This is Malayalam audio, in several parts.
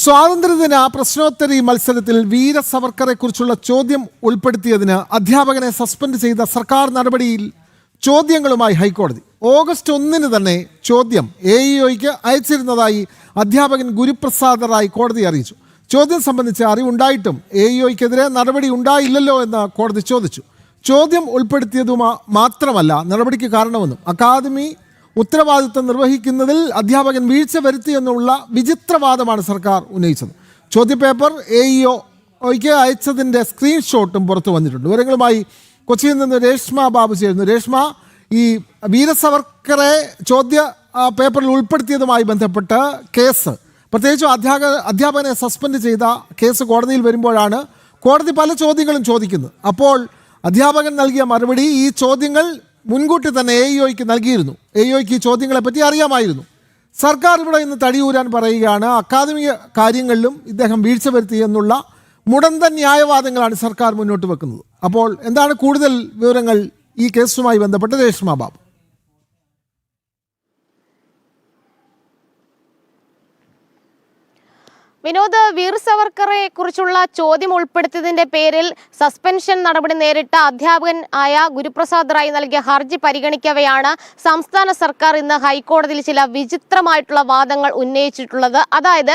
സ്വാതന്ത്ര്യദിന പ്രശ്നോത്തരി മത്സരത്തിൽ വീര സവർക്കറെ കുറിച്ചുള്ള ചോദ്യം ഉൾപ്പെടുത്തിയതിന് അധ്യാപകനെ സസ്പെൻഡ് ചെയ്ത സർക്കാർ നടപടിയിൽ ചോദ്യങ്ങളുമായി ഹൈക്കോടതി. ഓഗസ്റ്റ് 1 തന്നെ ചോദ്യം AEOയ്ക്ക് അയച്ചിരുന്നതായി അധ്യാപകൻ ഗുരുപ്രസാദ് റായ് കോടതി അറിയിച്ചു. ചോദ്യം സംബന്ധിച്ച് അറിവുണ്ടായിട്ടും AEOയ്ക്കെതിരെ നടപടി ഉണ്ടായില്ലല്ലോ എന്ന് കോടതി ചോദിച്ചു. ചോദ്യം ഉൾപ്പെടുത്തിയതു മാത്രമല്ല നടപടിക്ക് കാരണമെന്നും അക്കാദമി ഉത്തരവാദിത്വം നിർവഹിക്കുന്നതിൽ അധ്യാപകൻ വീഴ്ച വരുത്തിയെന്നുള്ള വിചിത്രവാദമാണ് സർക്കാർ ഉന്നയിച്ചത്. ചോദ്യപേപ്പർ AEOയ്ക്ക് അയച്ചതിൻ്റെ സ്ക്രീൻഷോട്ടും പുറത്തു വന്നിട്ടുണ്ട്. വിവരങ്ങളുമായി കൊച്ചിയിൽ നിന്ന് രേഷ്മ ബാബു ചേരുന്നു. രേഷ്മ, ഈ വീര സവർക്കറെ ചോദ്യ പേപ്പറിൽ ഉൾപ്പെടുത്തിയതുമായി ബന്ധപ്പെട്ട് കേസ്, പ്രത്യേകിച്ചും അധ്യാപകനെ സസ്പെൻഡ് ചെയ്ത കേസ് കോടതിയിൽ വരുമ്പോഴാണ് കോടതി പല ചോദ്യങ്ങളും ചോദിക്കുന്നത്. അപ്പോൾ അധ്യാപകൻ നൽകിയ മറുപടി ഈ ചോദ്യങ്ങൾ മുൻകൂട്ടി തന്നെ AEOയ്ക്ക് നൽകിയിരുന്നു. AEOയ്ക്ക് ഈ ചോദ്യങ്ങളെ പറ്റി അറിയാമായിരുന്നു. സർക്കാർ ഇവിടെ ഇന്ന് തടിയൂരാൻ പറയുകയാണ്. അക്കാദമിക കാര്യങ്ങളിലും ഇദ്ദേഹം വീഴ്ച വരുത്തി എന്നുള്ള മുടന്തൻ ന്യായവാദങ്ങളാണ് സർക്കാർ മുന്നോട്ട് വെക്കുന്നത്. അപ്പോൾ എന്താണ് കൂടുതൽ വിവരങ്ങൾ ഈ കേസുമായി ബന്ധപ്പെട്ട് രേഷ്മ ബാബു? വിനോദ്, വീർ സവർക്കറെ കുറിച്ചുള്ള ചോദ്യം ഉൾപ്പെടുത്തിയതിന്റെ പേരിൽ സസ്പെൻഷൻ നടപടി നേരിട്ട അധ്യാപകൻ ആയ ഗുരുപ്രസാദ് റായ് നൽകിയ ഹർജി പരിഗണിക്കവെയാണ് സംസ്ഥാന സർക്കാർ ഇന്ന് ഹൈക്കോടതിയിൽ ചില വിചിത്രമായിട്ടുള്ള വാദങ്ങൾ ഉന്നയിച്ചിട്ടുള്ളത്. അതായത്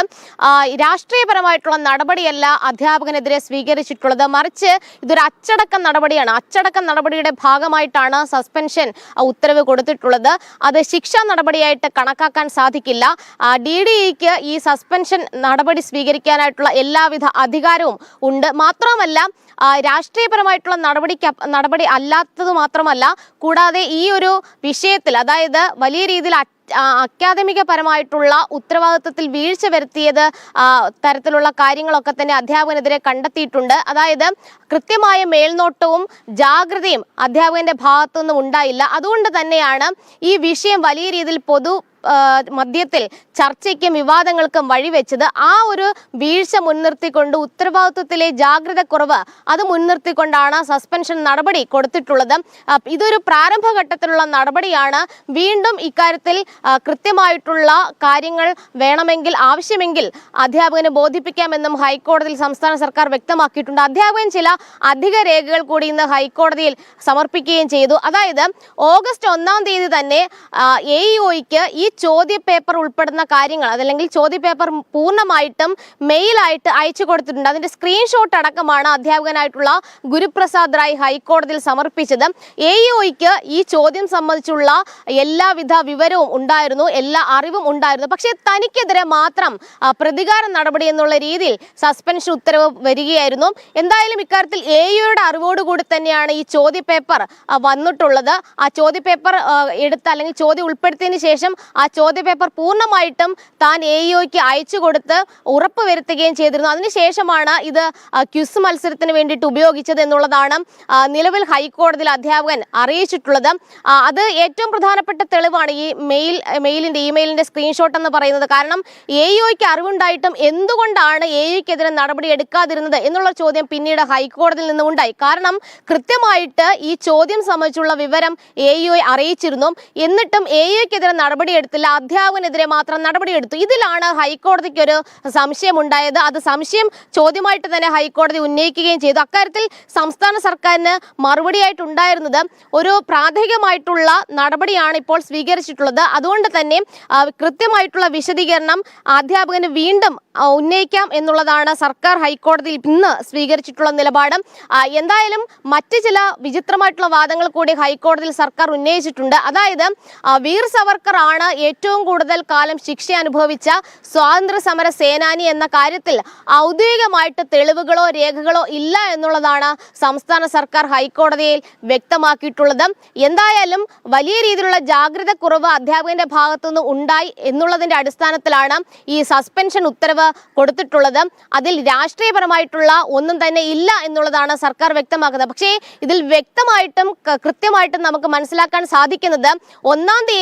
രാഷ്ട്രീയപരമായിട്ടുള്ള നടപടിയല്ല അധ്യാപകനെതിരെ സ്വീകരിച്ചിട്ടുള്ളത്, മറിച്ച് ഇതൊരു അച്ചടക്ക നടപടിയാണ്. അച്ചടക്ക നടപടിയുടെ ഭാഗമായിട്ടാണ് സസ്പെൻഷൻ ഉത്തരവ് കൊടുത്തിട്ടുള്ളത്. അത് ശിക്ഷാ നടപടിയായിട്ട് കണക്കാക്കാൻ സാധിക്കില്ല. DDEക്ക് ഈ സസ്പെൻഷൻ നടപടി സ്വീകരിക്കാനായിട്ടുള്ള എല്ലാവിധ അധികാരവും ഉണ്ട്. മാത്രമല്ല, രാഷ്ട്രീയപരമായിട്ടുള്ള നടപടി അല്ലാത്തത് മാത്രമല്ല, കൂടാതെ ഈ ഒരു വിഷയത്തിൽ, അതായത് വലിയ രീതിയിൽ അക്കാദമികപരമായിട്ടുള്ള ഉത്തരവാദിത്വത്തിൽ വീഴ്ച വരുത്തിയത് തരത്തിലുള്ള കാര്യങ്ങളൊക്കെ തന്നെ അധ്യാപകനെതിരെ കണ്ടെത്തിയിട്ടുണ്ട്. അതായത് കൃത്യമായ മേൽനോട്ടവും ജാഗ്രതയും അധ്യാപകന്റെ ഭാഗത്തുനിന്നും ഉണ്ടായില്ല. അതുകൊണ്ട് തന്നെയാണ് ഈ വിഷയം വലിയ രീതിയിൽ മധ്യത്തിൽ ചർച്ചയ്ക്കും വിവാദങ്ങൾക്കും വഴിവെച്ചത്. ആ ഒരു വീഴ്ച മുൻനിർത്തിക്കൊണ്ട്, ഉത്തരവാദിത്വത്തിലെ ജാഗ്രത കുറവ് അത് മുൻനിർത്തിക്കൊണ്ടാണ് സസ്പെൻഷൻ നടപടി കൊടുത്തിട്ടുള്ളത്. ഇതൊരു പ്രാരംഭഘട്ടത്തിലുള്ള നടപടിയാണ്. വീണ്ടും ഇക്കാര്യത്തിൽ കൃത്യമായിട്ടുള്ള കാര്യങ്ങൾ വേണമെങ്കിൽ, ആവശ്യമെങ്കിൽ അധ്യാപകനെ ബോധിപ്പിക്കാമെന്നും ഹൈക്കോടതിയിൽ സംസ്ഥാന സർക്കാർ വ്യക്തമാക്കിയിട്ടുണ്ട്. അധ്യാപകൻ ചില അധിക രേഖകൾ കൂടി ഇന്ന് ഹൈക്കോടതിയിൽ സമർപ്പിക്കുകയും ചെയ്തു. അതായത് ഓഗസ്റ്റ് 1 തന്നെ AEOയ്ക്ക് ഈ ചോദ്യപേപ്പർ ഉൾപ്പെടുന്ന കാര്യങ്ങൾ, അതല്ലെങ്കിൽ ചോദ്യപേപ്പർ പൂർണ്ണമായിട്ടും മെയിലായിട്ട് അയച്ചു കൊടുത്തിട്ടുണ്ട്. അതിന്റെ സ്ക്രീൻഷോട്ട് അടക്കമാണ് അധ്യാപകനായിട്ടുള്ള ഗുരുപ്രസാദ് റായ് ഹൈക്കോടതിയിൽ സമർപ്പിച്ചത്. AEOയ്ക്ക് ഈ ചോദ്യം സംബന്ധിച്ചുള്ള എല്ലാവിധ വിവരവും ഉണ്ടായിരുന്നു, എല്ലാ അറിവും ഉണ്ടായിരുന്നു. പക്ഷേ തനിക്കെതിരെ മാത്രം പ്രതികാര നടപടി എന്നുള്ള രീതിയിൽ സസ്പെൻഷൻ ഉത്തരവ് വരികയായിരുന്നു. എന്തായാലും ഇക്കാര്യത്തിൽ AEOയുടെ അറിവോടുകൂടി തന്നെയാണ് ഈ ചോദ്യപേപ്പർ വന്നിട്ടുള്ളത്. ആ ചോദ്യപേപ്പർ എടുത്ത്, അല്ലെങ്കിൽ ചോദ്യം ഉൾപ്പെടുത്തിയതിനു ശേഷം ആ ചോദ്യപേപ്പർ പൂർണ്ണമായിട്ടും താൻ AEOയ്ക്ക് അയച്ചു കൊടുത്ത് ഉറപ്പ് വരുത്തുകയും ചെയ്തിരുന്നു. അതിനുശേഷമാണ് ഇത് ക്വിസ് മത്സരത്തിന് വേണ്ടിയിട്ട് ഉപയോഗിച്ചത് എന്നുള്ളതാണ് നിലവിൽ ഹൈക്കോടതിയിൽ അധ്യാപകൻ അറിയിച്ചിട്ടുള്ളത്. അത് ഏറ്റവും പ്രധാനപ്പെട്ട തെളിവാണ് ഈ ഇമെയിലിന്റെ സ്ക്രീൻഷോട്ട് എന്ന് പറയുന്നത്. കാരണം AEOയ്ക്ക് അറിവുണ്ടായിട്ടും എന്തുകൊണ്ടാണ് AEOയ്ക്കെതിരെ നടപടി എടുക്കാതിരുന്നത് എന്നുള്ള ചോദ്യം പിന്നീട് ഹൈക്കോടതിയിൽ നിന്നും ഉണ്ടായി. കാരണം കൃത്യമായിട്ട് ഈ ചോദ്യം സംബന്ധിച്ചുള്ള വിവരം AEO അറിയിച്ചിരുന്നു. എന്നിട്ടും AEOയ്ക്കെതിരെ നടപടിയെടുത്തില്ല, അധ്യാപകനെതിരെ മാത്രം നടപടിയെടുത്തു. ഇതിലാണ് ഹൈക്കോടതിക്ക് ഒരു സംശയം ഉണ്ടായത്. അത് സംശയം ചോദ്യമായിട്ട് തന്നെ ഹൈക്കോടതി ഉന്നയിക്കുകയും ചെയ്തു. അക്കാര്യത്തിൽ സംസ്ഥാന സർക്കാരിന് മറുപടിയായിട്ടുണ്ടായിരുന്നത് ഒരു പ്രാഥമികമായിട്ടുള്ള നടപടിയാണ് ഇപ്പോൾ സ്വീകരിച്ചിട്ടുള്ളത്. അതുകൊണ്ട് തന്നെ കൃത്യമായിട്ടുള്ള വിശദീകരണം അധ്യാപകന് വീണ്ടും ഉന്നയിക്കാം എന്നുള്ളതാണ് സർക്കാർ ഹൈക്കോടതിയിൽ ഇന്ന് സ്വീകരിച്ചിട്ടുള്ള നിലപാട്. എന്തായാലും മറ്റ് ചില വിചിത്രമായിട്ടുള്ള വാദങ്ങൾ കൂടി ഹൈക്കോടതിയിൽ സർക്കാർ ഉന്നയിച്ചിട്ടുണ്ട്. അതായത് വീർ സവർക്കർ ആണ് ഏറ്റവും കൂടുതൽ കാലം ശിക്ഷ അനുഭവിച്ച സ്വാതന്ത്ര്യ സമര സേനാനി എന്ന കാര്യത്തിൽ ഔദ്യോഗികമായിട്ട് തെളിവുകളോ രേഖകളോ ഇല്ല എന്നുള്ളതാണ് സംസ്ഥാന സർക്കാർ ഹൈക്കോടതിയിൽ വ്യക്തമാക്കിയിട്ടുള്ളത്. എന്തായാലും വലിയ രീതിയിലുള്ള ജാഗ്രത കുറവ് അധ്യാപകന്റെ ഭാഗത്തുനിന്ന് ഉണ്ടായി എന്നുള്ളതിന്റെ അടിസ്ഥാനത്തിലാണ് ഈ സസ്പെൻഷൻ ഉത്തരവ് കൊടുത്തിട്ടുള്ളത്. അതിൽ രാഷ്ട്രീയപരമായിട്ടുള്ള ഒന്നും തന്നെ ഇല്ല എന്നുള്ളതാണ് സർക്കാർ വ്യക്തമാക്കുന്നത്. പക്ഷേ ഇതിൽ വ്യക്തമായിട്ടും കൃത്യമായിട്ടും നമുക്ക് മനസ്സിലാക്കാൻ സാധിക്കുന്നത് 1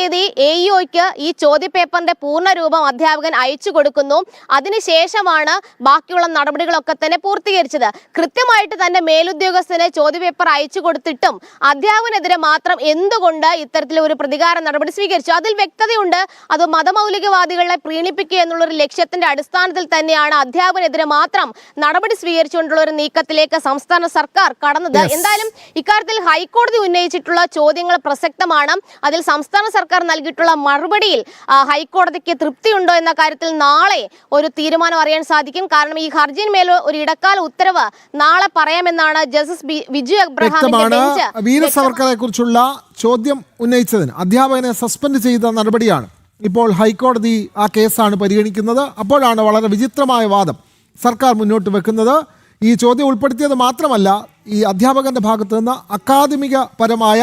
AEOയ്ക്ക് ഈ ചോദ്യപേപ്പറിന്റെ പൂർണ്ണരൂപം അധ്യാപകൻ അയച്ചു കൊടുക്കുന്നു. അതിനുശേഷമാണ് ബാക്കിയുള്ള നടപടികളൊക്കെ തന്നെ പൂർത്തീകരിച്ചത്. കൃത്യമായിട്ട് തന്റെ മേലുദ്യോഗസ്ഥന് ചോദ്യപേപ്പർ അയച്ചു കൊടുത്തിട്ടും അധ്യാപകനെതിരെ മാത്രം എന്തുകൊണ്ട് ഇത്തരത്തിലൊരു പ്രതികാര നടപടി സ്വീകരിച്ചു? അതിൽ വ്യക്തതയുണ്ട്. അത് മതമൗലികവാദികളെ പ്രീണിപ്പിക്കുക എന്നുള്ളൊരു ലക്ഷ്യത്തിന്റെ അടിസ്ഥാനത്തിൽ തന്നെയാണ് അധ്യാപകനെതിരെ മാത്രം നടപടി സ്വീകരിച്ചുകൊണ്ടുള്ള ഒരു നീക്കത്തിലേക്ക് സംസ്ഥാന സർക്കാർ കടന്നത്. എന്തായാലും ഇക്കാര്യത്തിൽ ഹൈക്കോടതി ഉന്നയിച്ചിട്ടുള്ള ചോദ്യങ്ങൾ പ്രസക്തമാണ്. അതിൽ സംസ്ഥാന സർക്കാർ നൽകിയിട്ടുള്ള മറുപടിയിൽ ഹൈക്കോടതിക്ക് തൃപ്തിയുണ്ടോ എന്ന കാര്യത്തിൽ നാളെ ഒരു തീരുമാനം അറിയാൻ സാധിക്കും. കാരണം ഈ ഹർജിന്മേൽ ഒരു ഇടക്കാല ഉത്തരവ് നാളെ പറയാമെന്നാണ് ജസ്റ്റിസ് വിജു എബ്രഹാമിന്റെ ബെഞ്ച്. വീര സവർക്കറെ കുറിച്ചുള്ള ചോദ്യം ഉന്നയിച്ചതിന് അധ്യാപകനെ സസ്പെൻഡ് ചെയ്ത നടപടിയാണ് ഇപ്പോൾ ഹൈക്കോടതി ആ കേസാണ് പരിഗണിക്കുന്നത്. അപ്പോഴാണ് വളരെ വിചിത്രമായ വാദം സർക്കാർ മുന്നോട്ട് വെക്കുന്നത്. ഈ ചോദ്യം ഉൾപ്പെടുത്തിയത് മാത്രമല്ല, ഈ അധ്യാപകന്റെ ഭാഗത്തു നിന്ന് അക്കാദമികപരമായ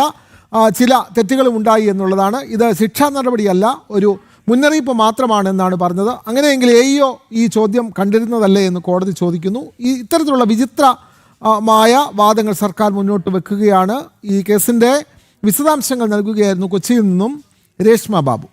ചില തെറ്റുകളും ഉണ്ടായി എന്നുള്ളതാണ്. ഇത് ശിക്ഷാ നടപടിയല്ല, ഒരു മുന്നറിയിപ്പ് മാത്രമാണെന്നാണ് പറഞ്ഞത്. അങ്ങനെയെങ്കിൽ എഇഒ ഈ ചോദ്യം കണ്ടിരുന്നതല്ലേ എന്ന് കോടതി ചോദിക്കുന്നു. ഇത്തരത്തിലുള്ള വിചിത്രമായ വാദങ്ങൾ സർക്കാർ മുന്നോട്ട് വെക്കുകയാണ്. ഈ കേസിൻ്റെ വിശദാംശങ്ങൾ നൽകുകയായിരുന്നു കൊച്ചിയിൽ നിന്നും രേഷ്മ ബാബു.